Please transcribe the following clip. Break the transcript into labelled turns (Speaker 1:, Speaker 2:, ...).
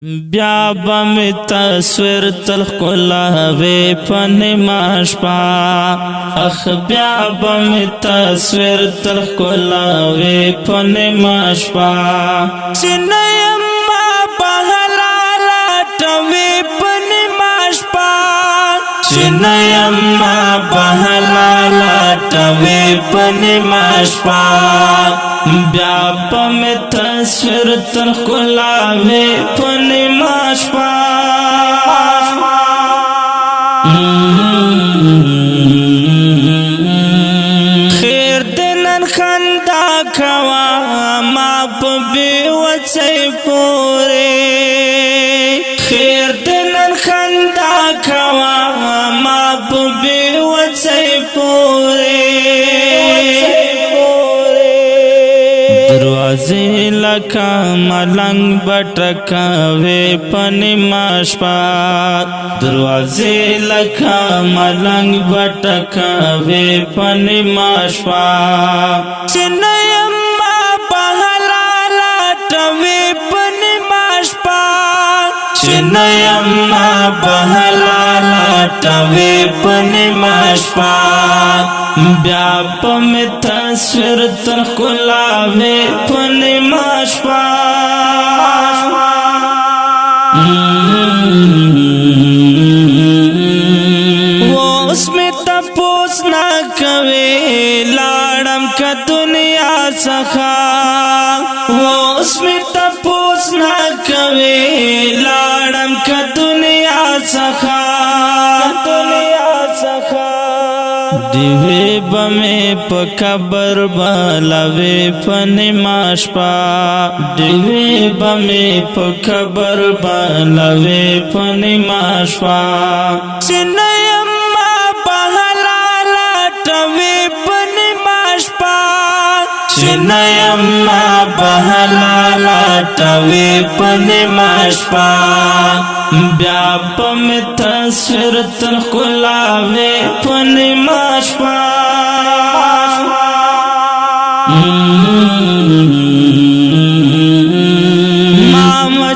Speaker 1: بیا بم تصویر تل خلاوی پنیماش پا اخ بیا بم تصویر تل خلاوی پنیماش پا چنیم ما بغلالا توی پنیماش پا چنیم ما بغلالا توی پنیماش پا بیا پم تصویر تر خلاوی پنیماش پا خیر دنن خندا کوا ما پبی وچی پوری خیر دنن خندا کوا ما پبی وچی پوری دروازی لکا ملنگ بٹکاوی پنیماش پا دروازی لکا ملنگ بٹکاوی پنیماش پا چنیم ما بغلالا توی پنیماش پا چنیم ما بغلالا توی پنیماش پا بیا پم تصویر تر خلاوی پنیماش پا وہ اس میں تپوس نہ کوي لاړم کا دنیا څخه وہ اس میں تپوس نہ کوي لاړم کا دنیا څخه دیوی بمی پا کبر بالاوی پنیماش پا دیوی بمی پا کبر بالاوی پنیماش پا چنیم ما بغلالا توی پنیماش پا چنیم ما بغلالا توی پنیماش پا بیا پم تصویر تر خلاوی پنیماش پا